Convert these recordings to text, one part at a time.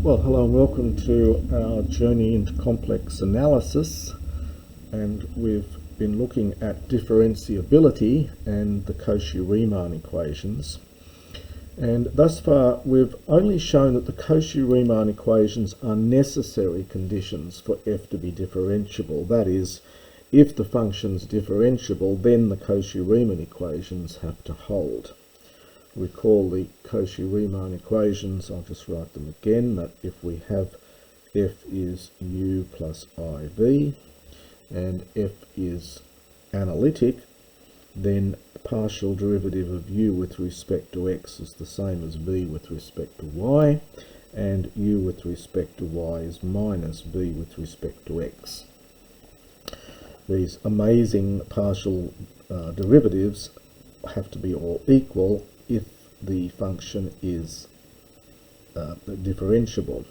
Well, hello and welcome to our journey into complex analysis, and we've been looking at differentiability and the Cauchy-Riemann equations. And thus far we've only shown that the Cauchy-Riemann equations are necessary conditions for f to be differentiable. That is, if the function's differentiable, then the Cauchy-Riemann equations have to hold. Recall the Cauchy-Riemann equations. I'll just write them again, that if we have f is u plus iv and f is analytic, then partial derivative of u with respect to x is the same as v with respect to y, and u with respect to y is minus v with respect to x. These amazing partial derivatives have to be all equal if the function is differentiable.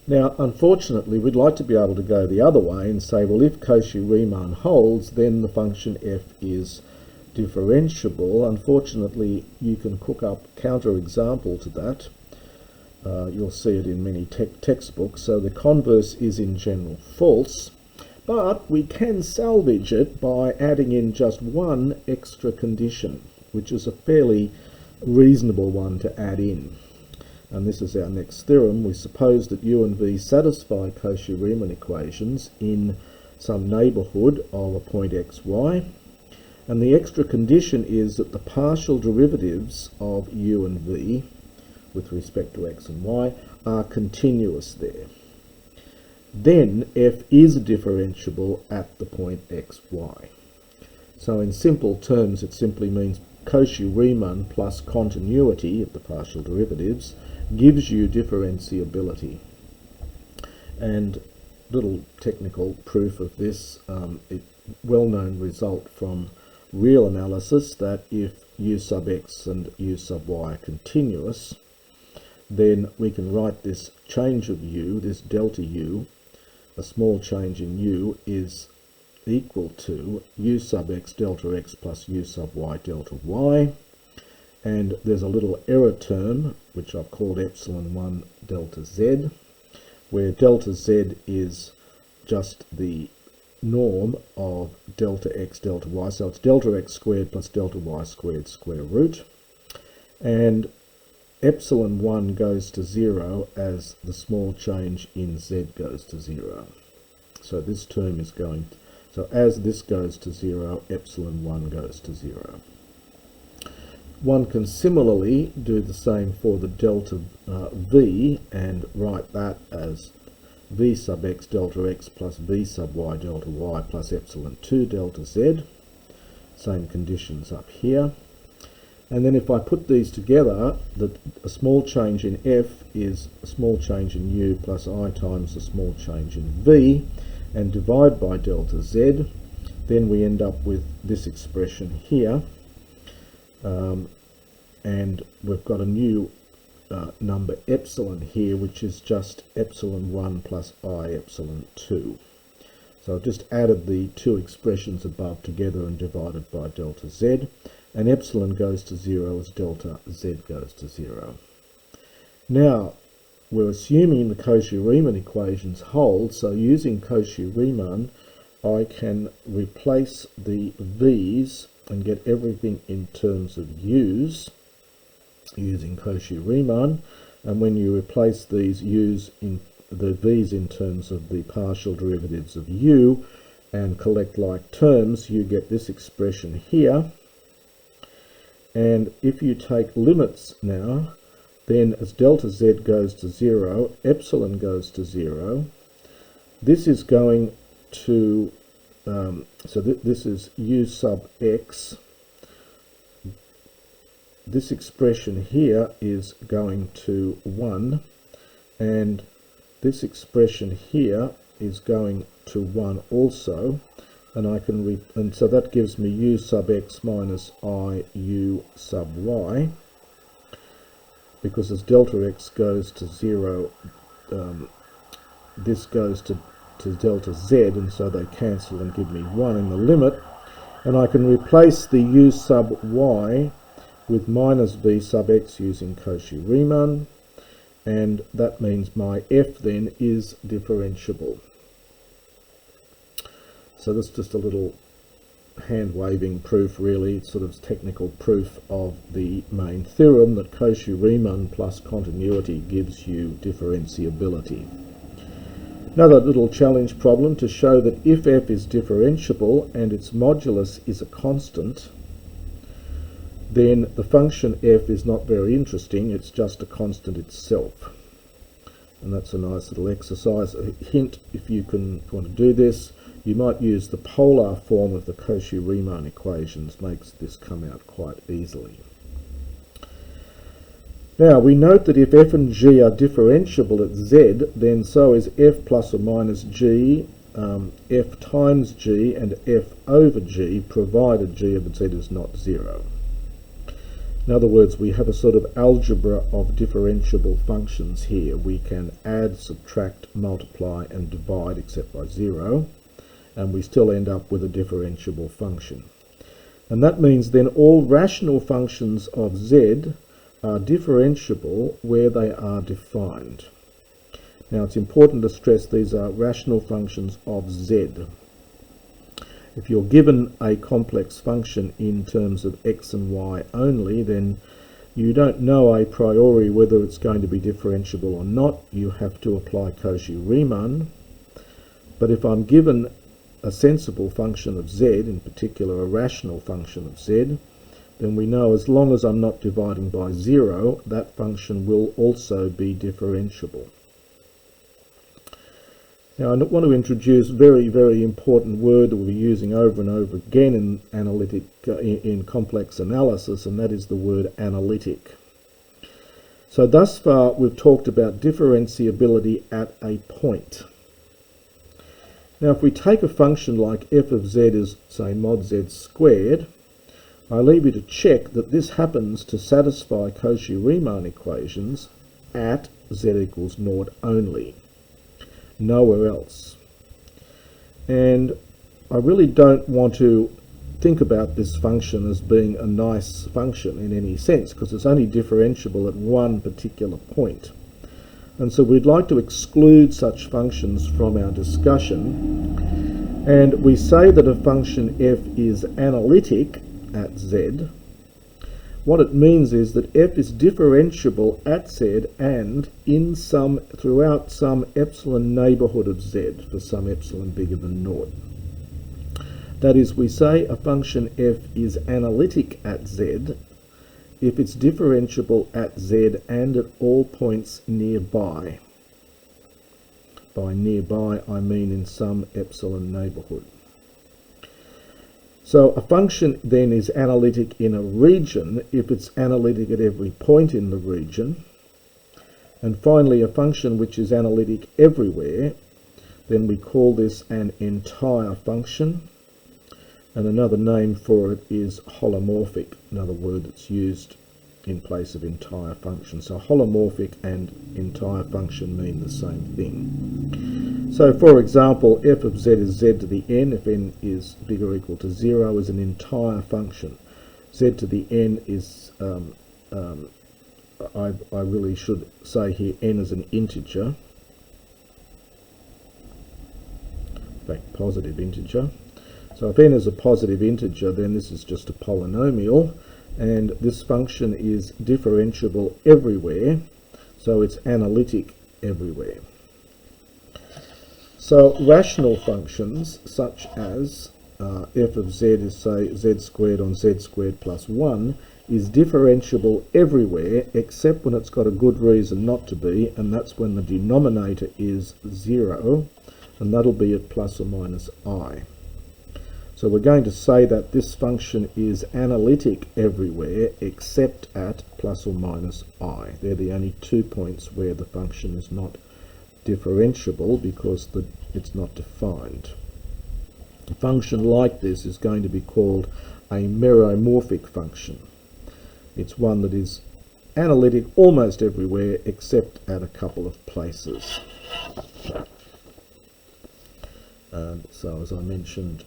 Now, unfortunately, we'd like to be able to go the other way and say, well, if Cauchy-Riemann holds, then the function f is differentiable. Unfortunately, you can cook up a counterexample to that. You'll see it in many textbooks. So the converse is in general false, but we can salvage it by adding in just one extra condition, which is a fairly reasonable one to add in. And this is our next theorem. We suppose that u and v satisfy Cauchy-Riemann equations in some neighbourhood of a point x, y. And the extra condition is that the partial derivatives of u and v with respect to x and y are continuous there. Then f is differentiable at the point x, y. So in simple terms, it simply means Cauchy-Riemann plus continuity of the partial derivatives gives you differentiability. And little technical proof of this, a well-known result from real analysis, that if u sub x and u sub y are continuous, then we can write this change of u, this delta u, a small change in u, is equal to u sub x delta x plus u sub y delta y. And there's a little error term, which I've called epsilon 1 delta z, where delta z is just the norm of delta x delta y. So it's delta x squared plus delta y squared square root. And epsilon 1 goes to 0 as the small change in z goes to 0. So this term is going to, so as this goes to 0, epsilon 1 goes to 0. One can similarly do the same for the delta v and write that as v sub x delta x plus v sub y delta y plus epsilon 2 delta z. Same conditions up here. And then if I put these together, a small change in f is a small change in u plus I times a small change in v, and divide by delta z, then we end up with this expression here. And we've got a new number epsilon here, which is just epsilon 1 plus I epsilon 2. So I've just added the two expressions above together and divided by delta z, and epsilon goes to 0 as delta z goes to 0. Now, we're assuming the Cauchy-Riemann equations hold, so using Cauchy-Riemann, I can replace the v's and get everything in terms of u's using Cauchy-Riemann. And when you replace these u's in the v's in terms of the partial derivatives of u and collect like terms, you get this expression here. And if you take limits now, then as delta z goes to 0, epsilon goes to 0. This is going to, this is u sub x. This expression here is going to 1, and this expression here is going to 1 also, and I can and so that gives me u sub x minus I u sub y, because as delta x goes to 0, this goes to delta z, and so they cancel and give me 1 in the limit, and I can replace the u sub y with minus v sub x using Cauchy-Riemann, and that means my f then is differentiable. So that's just a little hand-waving proof, really. It's sort of technical proof of the main theorem that Cauchy-Riemann plus continuity gives you differentiability. Another little challenge problem to show that if f is differentiable and its modulus is a constant, then the function f is not very interesting, it's just a constant itself. And that's a nice little exercise. A hint, if you want to do this, you might use the polar form of the Cauchy-Riemann equations, makes this come out quite easily. Now, we note that if f and g are differentiable at z, then so is f plus or minus g, f times g, and f over g, provided g of z is not 0. In other words, we have a sort of algebra of differentiable functions here. We can add, subtract, multiply, and divide, except by 0, and we still end up with a differentiable function. And that means then all rational functions of z are differentiable where they are defined. Now, it's important to stress these are rational functions of z. If you're given a complex function in terms of x and y only, then you don't know a priori whether it's going to be differentiable or not. You have to apply Cauchy-Riemann. But if I'm given a sensible function of z, in particular a rational function of z, then we know as long as I'm not dividing by 0, that function will also be differentiable. Now, I want to introduce a very, very important word that we'll be using over and over again in analytic, in complex analysis, and that is the word analytic. So thus far, we've talked about differentiability at a point. Now, if we take a function like f of z is, say, mod z squared, I leave you to check that this happens to satisfy Cauchy-Riemann equations at z equals 0 only. Nowhere else. And I really don't want to think about this function as being a nice function in any sense, because it's only differentiable at one particular point. And so we'd like to exclude such functions from our discussion. And we say that a function f is analytic at z. What it means is that f is differentiable at z and in throughout some epsilon neighbourhood of z, for some epsilon bigger than 0. That is, we say a function f is analytic at z if it's differentiable at z and at all points nearby. By nearby, I mean in some epsilon neighbourhood. So a function then is analytic in a region if it's analytic at every point in the region. And finally, a function which is analytic everywhere, then we call this an entire function. And another name for it is holomorphic, another word that's used in place of entire function. So holomorphic and entire function mean the same thing. So for example, f of z is z to the n, if n is bigger or equal to 0, is an entire function. Z to the n is, I really should say here, n is an integer. In fact, positive integer. So if n is a positive integer, then this is just a polynomial, and this function is differentiable everywhere, so it's analytic everywhere. So rational functions such as f of z is, say, z squared on z squared plus 1 is differentiable everywhere except when it's got a good reason not to be, and that's when the denominator is 0, and that'll be at plus or minus I. So we're going to say that this function is analytic everywhere except at plus or minus I. They're the only 2 points where the function is not differentiable because it's not defined. A function like this is going to be called a meromorphic function. It's one that is analytic almost everywhere except at a couple of places. So as I mentioned,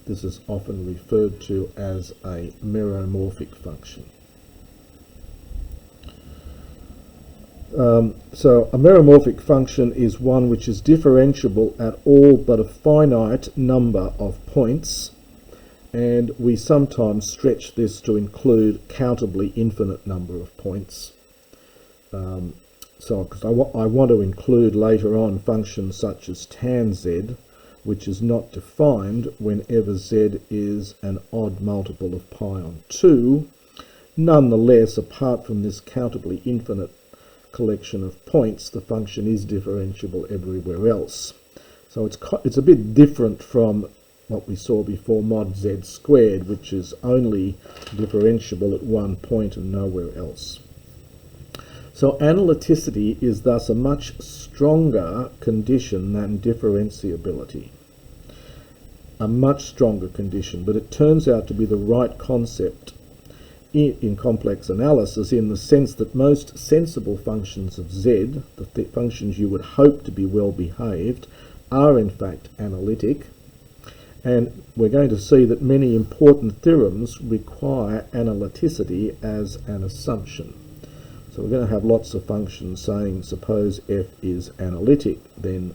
this is often referred to as a meromorphic function. So a meromorphic function is one which is differentiable at all but a finite number of points, and we sometimes stretch this to include countably infinite number of points. Because I want to include later on functions such as tan z, which is not defined whenever z is an odd multiple of pi on 2. Nonetheless, apart from this countably infinite collection of points, the function is differentiable everywhere else. So it's a bit different from what we saw before mod z squared, which is only differentiable at one point and nowhere else. So analyticity is thus a much stronger condition than differentiability. A much stronger condition, but it turns out to be the right concept in complex analysis, in the sense that most sensible functions of z, the functions you would hope to be well behaved, are in fact analytic. And we're going to see that many important theorems require analyticity as an assumption. So we're going to have lots of functions saying, suppose f is analytic, then ...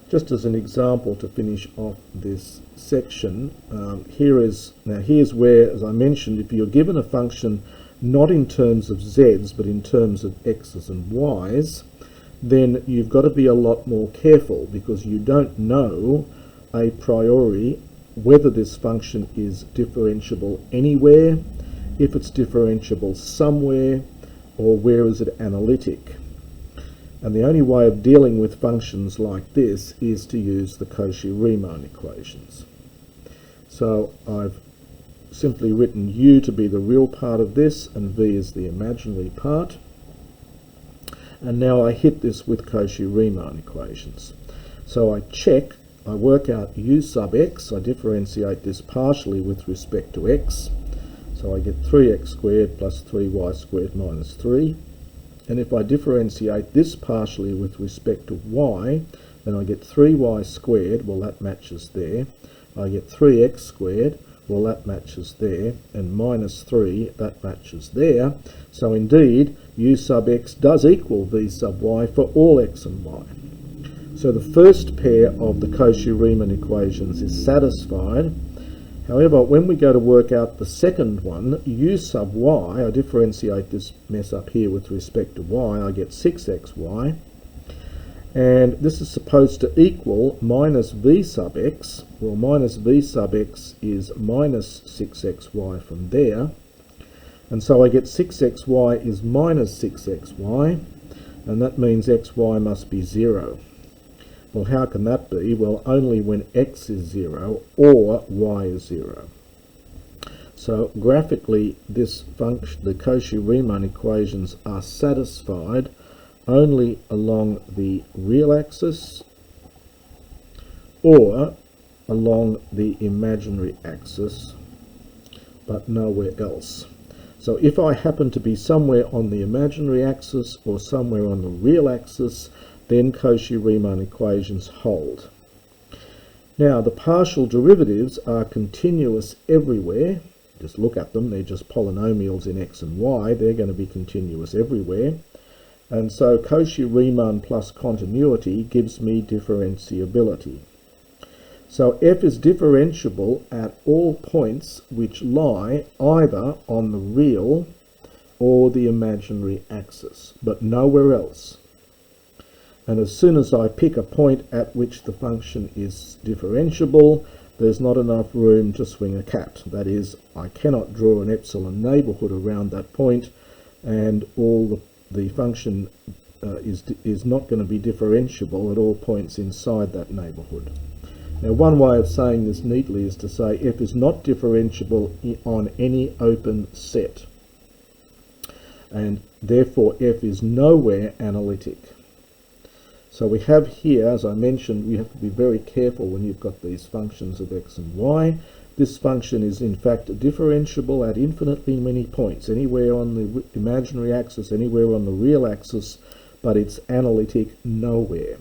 Just as an example to finish off this section, here's where, as I mentioned, if you're given a function not in terms of z's but in terms of x's and y's, then you've got to be a lot more careful, because you don't know a priori whether this function is differentiable anywhere, if it's differentiable somewhere, or where is it analytic. And the only way of dealing with functions like this is to use the Cauchy-Riemann equations. So I've simply written u to be the real part of this and v is the imaginary part. And now I hit this with Cauchy-Riemann equations. So I work out u sub x, I differentiate this partially with respect to x. So I get 3x squared plus 3y squared minus 3. And if I differentiate this partially with respect to y, then I get 3y squared, well that matches there. I get 3x squared, well that matches there, and minus 3, that matches there. So indeed, u sub x does equal v sub y for all x and y. So the first pair of the Cauchy-Riemann equations is satisfied. However, when we go to work out the second one, u sub y, I differentiate this mess up here with respect to y, I get 6xy. And this is supposed to equal minus v sub x. Well, minus v sub x is minus 6xy from there. And so I get 6xy is minus 6xy, and that means xy must be 0. Well, how can that be? Well, only when x is 0 or y is 0. So graphically, this function, the Cauchy-Riemann equations, are satisfied only along the real axis or along the imaginary axis, but nowhere else. So if I happen to be somewhere on the imaginary axis or somewhere on the real axis, then Cauchy-Riemann equations hold. Now, the partial derivatives are continuous everywhere. Just look at them, they're just polynomials in x and y, they're going to be continuous everywhere. And so Cauchy-Riemann plus continuity gives me differentiability. So f is differentiable at all points which lie either on the real or the imaginary axis, but nowhere else. And as soon as I pick a point at which the function is differentiable, there's not enough room to swing a cat. That is, I cannot draw an epsilon neighbourhood around that point, and the function is not going to be differentiable at all points inside that neighbourhood. Now, one way of saying this neatly is to say f is not differentiable on any open set, and therefore f is nowhere analytic. So we have here, as I mentioned, we have to be very careful when you've got these functions of x and y. This function is in fact differentiable at infinitely many points, anywhere on the imaginary axis, anywhere on the real axis, but it's analytic nowhere.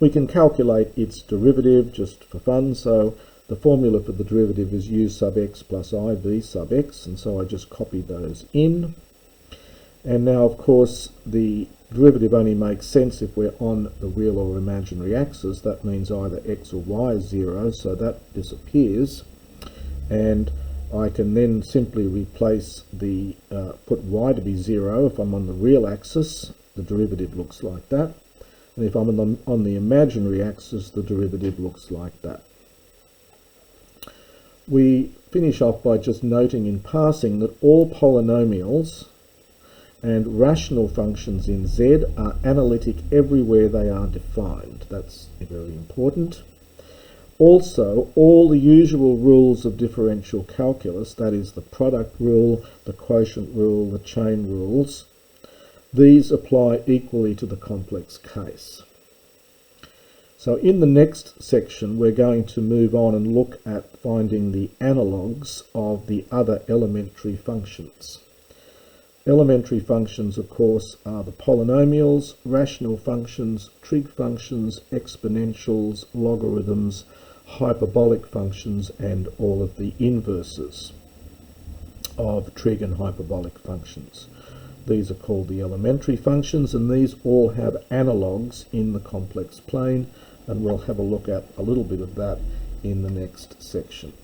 We can calculate its derivative just for fun, so the formula for the derivative is u sub x plus I v sub x, and so I just copy those in. And now, of course, the derivative only makes sense if we're on the real or imaginary axis. That means either x or y is 0, so that disappears. And I can then simply replace the, put y to be 0 if I'm on the real axis. The derivative looks like that. And if I'm on the imaginary axis, the derivative looks like that. We finish off by just noting in passing that all polynomials and rational functions in Z are analytic everywhere they are defined. That's very important. Also, all the usual rules of differential calculus, that is the product rule, the quotient rule, the chain rules, these apply equally to the complex case. So in the next section, we're going to move on and look at finding the analogues of the other elementary functions. Elementary functions, of course, are the polynomials, rational functions, trig functions, exponentials, logarithms, hyperbolic functions, and all of the inverses of trig and hyperbolic functions. These are called the elementary functions, and these all have analogues in the complex plane, and we'll have a look at a little bit of that in the next section.